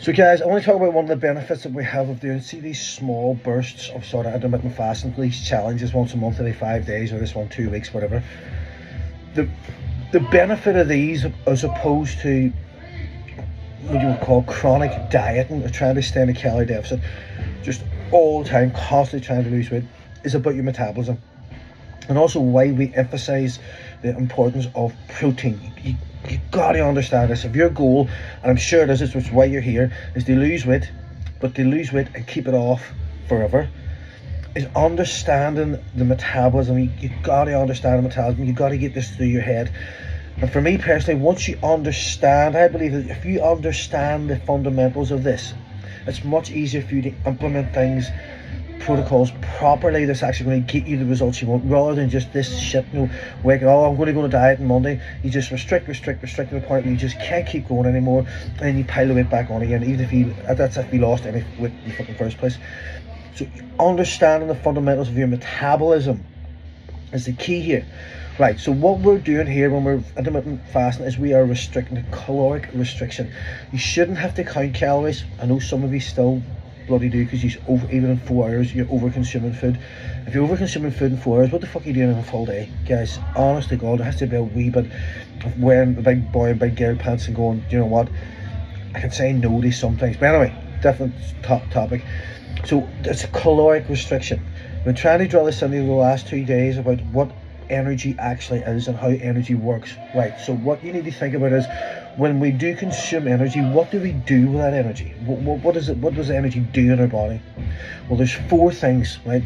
So guys, I want to talk about one of the benefits that we have of doing, see these small bursts of sort of intermittent fasting, these challenges once a month, every 5 days, or this one 2 weeks, whatever. The benefit of these, as opposed to what you would call chronic dieting, or trying to stay in a calorie deficit just all the time, constantly trying to lose weight, is about your metabolism. And also why we emphasize the importance of protein. You gotta understand this. If your goal, and I'm sure this is why you're here, is to lose weight, but to lose weight and keep it off forever, is understanding the metabolism. You gotta understand the metabolism. You gotta get this through your head. And for me personally, once you understand, I believe that if you understand the fundamentals of this, it's much easier for you to implement things, protocols properly, that's actually going to get you the results you want, rather than just this shit, I'm going to go on a diet on Monday. You just restrict to the point where you just can't keep going anymore, and then you pile the weight back on again, even if you lost any weight in the fucking first place. So understanding the fundamentals of your metabolism is the key here. Right, so what we're doing here when we're intermittent fasting is we are restricting, caloric restriction. You shouldn't have to count calories. I know some of you still bloody do, because even in 4 hours you're over consuming food. If you're over consuming food in 4 hours, what the fuck are you doing in a full day? Guys, honest to God, there has to be a wee bit of wearing a big boy and big girl pants and going, you know what, I can say no to some things. But anyway, different topic. So it's a caloric restriction. We're trying to draw this into the last 2 days about what energy actually is and how energy works. Right, so what you need to think about is, when we do consume energy, what do we do with that energy? What does the energy do in our body? Well, there's 4 things, right?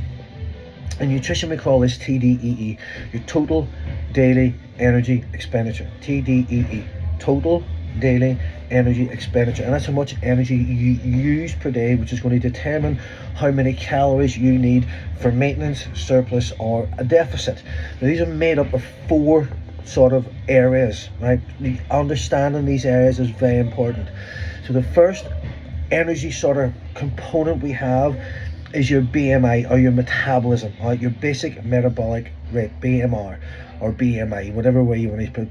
In nutrition we call this TDEE, your total daily energy expenditure. TDEE, total daily energy expenditure, and that's how much energy you use per day, which is going to determine how many calories you need for maintenance, surplus, or a deficit. Now, these are made up of 4 sort of areas, right? Understanding these areas is very important. So the first energy sort of component we have is your BMI, or your metabolism, right? Your basic metabolic rate, BMR or BMI, whatever way you want to put it.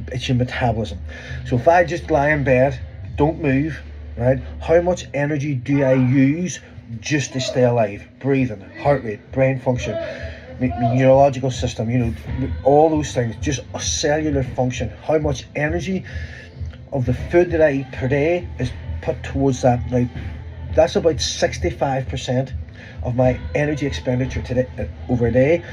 It's your metabolism. So if I just lie in bed, don't move, right, how much energy do I use just to stay alive? Breathing, heart rate, brain function, neurological system, all those things, just a cellular function. How much energy of the food that I eat per day is put towards that. Now, that's about 65% of my energy expenditure today, over a day,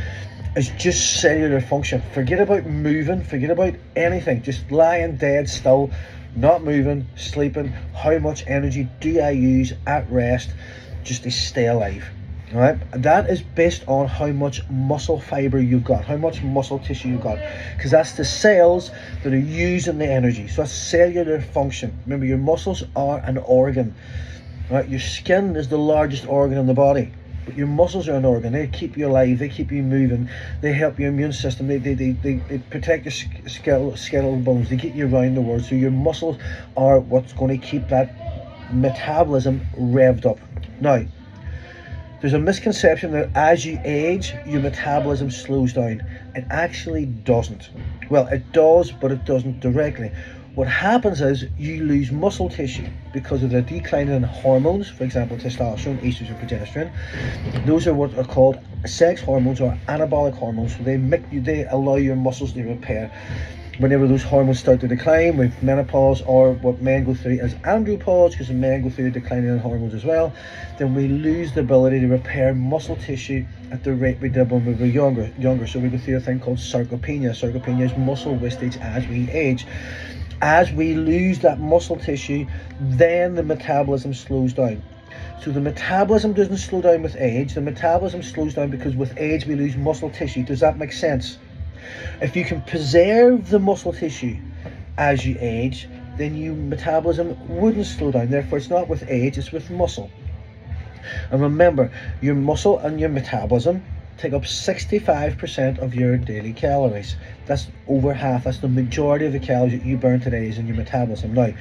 is just cellular function. Forget about moving, forget about anything, just lying dead still, not moving, sleeping. How much energy do I use at rest just to stay alive? All right, that is based on how much muscle fiber you've got, how much muscle tissue you've got, because that's the cells that are using the energy. So that's cellular function. Remember, your muscles are an organ, right? Your skin is the largest organ in the body, but your muscles are an organ. They keep you alive, they keep you moving, they help your immune system, they protect your skeletal bones, they get you around the world. So your muscles are what's going to keep that metabolism revved up. Now, there's a misconception that as you age, your metabolism slows down. It actually doesn't. Well, it does, but it doesn't directly. What happens is you lose muscle tissue because of the decline in hormones, for example, testosterone, estrogen, progesterone. Those are what are called sex hormones or anabolic hormones. So they allow your muscles to repair. Whenever those hormones start to decline with menopause, or what men go through as andropause, because men go through a decline in hormones as well, then we lose the ability to repair muscle tissue at the rate we did when we were younger. So we go through a thing called sarcopenia. Sarcopenia is muscle wastage as we age. As we lose that muscle tissue, then the metabolism slows down. So the metabolism doesn't slow down with age. The metabolism slows down because with age we lose muscle tissue. Does that make sense? If you can preserve the muscle tissue as you age, then your metabolism wouldn't slow down. Therefore, it's not with age, it's with muscle. And remember, your muscle and your metabolism take up 65% of your daily calories. That's over half. That's the majority of the calories that you burn today is in your metabolism. Now,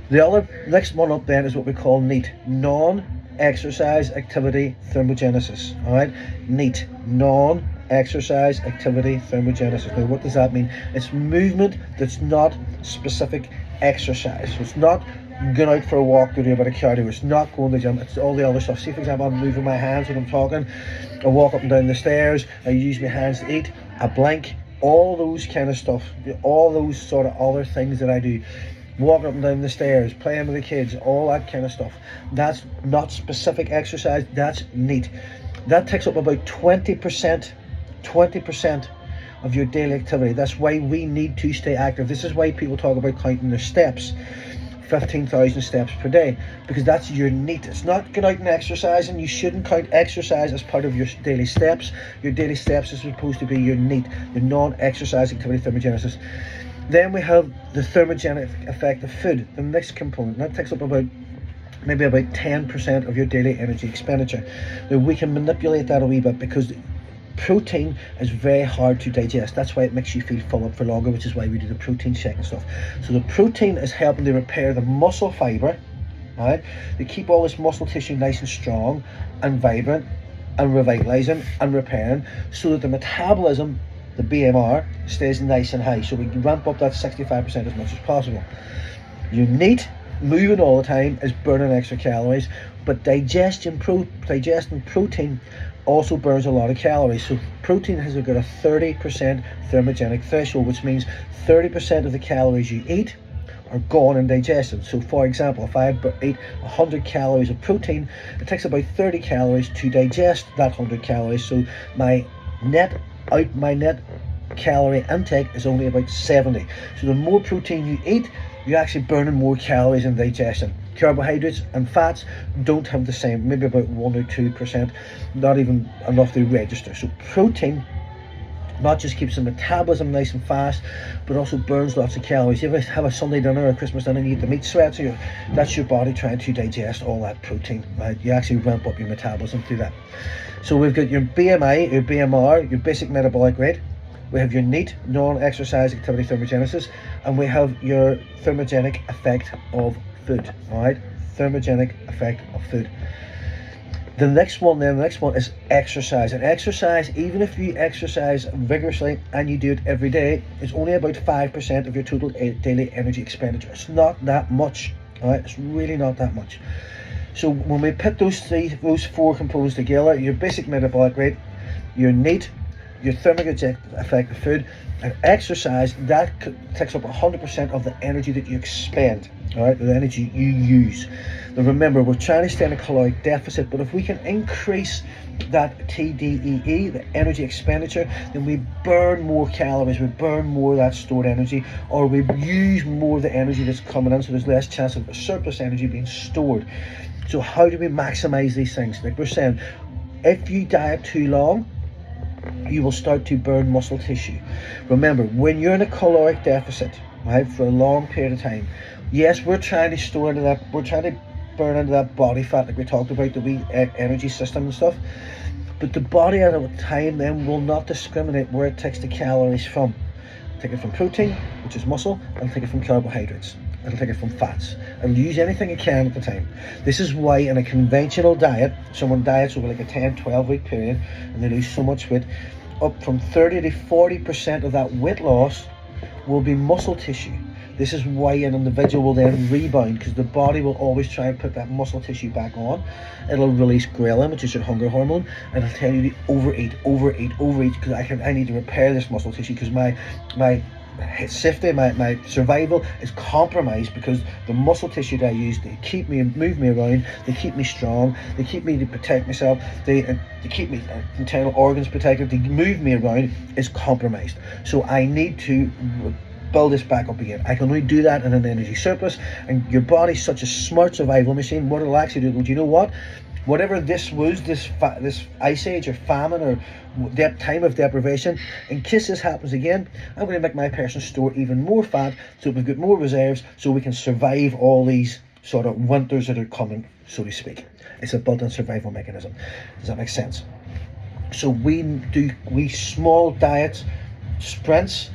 the other next one up then is what we call NEAT, non-exercise activity thermogenesis. All right, NEAT, non-exercise activity thermogenesis. Now, what does that mean? It's movement that's not specific exercise. So it's not going out for a walk to do a bit of cardio. It's not going to the gym. It's all the other stuff. See, for example, I'm moving my hands when I'm talking. I walk up and down the stairs. I use my hands to eat. I blink. All those kind of stuff. All those sort of other things that I do. Walking up and down the stairs, playing with the kids, all that kind of stuff. That's not specific exercise. That's neat. That takes up about 20% of your daily activity. That's why we need to stay active. This is why people talk about counting their steps. 15,000 steps per day, because that's your NEAT. It's not going out and exercising. You shouldn't count exercise as part of your daily steps. Your daily steps is supposed to be your NEAT, the non-exercise activity thermogenesis. Then we have the thermogenic effect of food, the next component. That takes up maybe about 10% of your daily energy expenditure. Now we can manipulate that a wee bit, because protein is very hard to digest. That's why it makes you feel full up for longer, which is why we do the protein shake and stuff. So the protein is helping to repair the muscle fiber, right? They keep all this muscle tissue nice and strong and vibrant and revitalizing and repairing, so that the metabolism, the BMR, stays nice and high. So we can ramp up that 65% as much as possible. You need moving all the time is burning extra calories, but digesting protein also burns a lot of calories. So protein has got a 30% thermogenic threshold, which means 30% of the calories you eat are gone in digestion. So for example, if I eat 100 calories of protein, it takes about 30 calories to digest that 100 calories. So my net calorie intake is only about 70. So the more protein you eat, you're actually burning more calories in digestion. Carbohydrates and fats don't have the same, maybe about 1 or 2%, not even enough to register. So protein not just keeps the metabolism nice and fast, but also burns lots of calories. You ever have a Sunday dinner or a Christmas dinner and you eat the meat sweats, that's your body trying to digest all that protein, right? You actually ramp up your metabolism through that. So we've got your BMI, your BMR, your basic metabolic rate. We have your NEAT, non-exercise activity thermogenesis, and we have your thermogenic effect of food, all right? Thermogenic effect of food. The next one is exercise. And exercise, even if you exercise vigorously and you do it every day, is only about 5% of your total daily energy expenditure. It's not that much, all right? It's really not that much. So when we put those four components together, your basic metabolic rate, your NEAT, your thermogenic effect of food, and exercise, that takes up 100% of the energy that you expend, all right, the energy you use. Now remember, we're trying to stay in a caloric deficit, but if we can increase that TDEE, the energy expenditure, then we burn more calories, we burn more of that stored energy, or we use more of the energy that's coming in, so there's less chance of surplus energy being stored. So how do we maximize these things? Like we're saying, if you diet too long, you will start to burn muscle tissue. Remember, when you're in a caloric deficit, right, for a long period of time, yes, we're trying to store into that, we're trying to burn into that body fat like we talked about, the wee energy system and stuff, but the body at a time then will not discriminate where it takes the calories from. Take it from protein, which is muscle, and take it from carbohydrates. It'll take it from fats. It'll use anything it can at the time. This is why in a conventional diet, someone diets over like a 10-12 week period and they lose so much weight, up from 30 to 40% of that weight loss will be muscle tissue. This is why an individual will then rebound, because the body will always try and put that muscle tissue back on. It'll release ghrelin, which is your hunger hormone, and it'll tell you to overeat, because I need to repair this muscle tissue, because my safety, my survival is compromised, because the muscle tissue that I use to move me around, they keep me strong, they keep me to protect myself, they keep me internal organs protected, they move me around, is compromised. So I need to build this back up again. I can only do that in an energy surplus, and your body's such a smart survival machine. What it'll actually do, do you know what? Whatever this was, this ice age or famine or time of deprivation, in case this happens again, I'm going to make my person store even more fat, so we've got more reserves, so we can survive all these sort of winters that are coming, so to speak. It's a built-in survival mechanism. Does that make sense? So we small diets, sprints,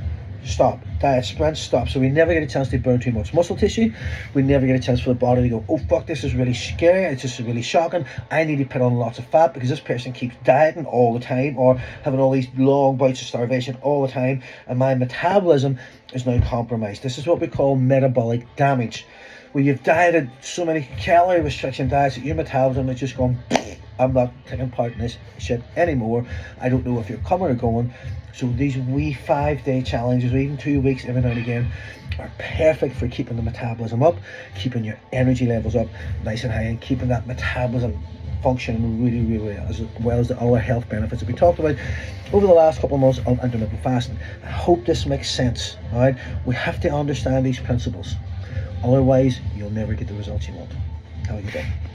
stop. Diet sprints, stop. So we never get a chance to burn too much muscle tissue. We never get a chance for the body to go, oh fuck, this is really scary, it's just really shocking, I need to put on lots of fat, because this person keeps dieting all the time or having all these long bouts of starvation all the time, and my metabolism is now compromised. This is what we call metabolic damage. where you've dieted so many calorie restriction diets that your metabolism is just gone, I'm not taking part in this shit anymore. I don't know if you're coming or going. So these wee 5-day challenges, or even 2 weeks every now and again, are perfect for keeping the metabolism up, keeping your energy levels up nice and high, and keeping that metabolism functioning really, really well, as well as the other health benefits that we talked about over the last couple of months of intermittent fasting. I hope this makes sense. All right, we have to understand these principles, otherwise you'll never get the results you want. Have a good day.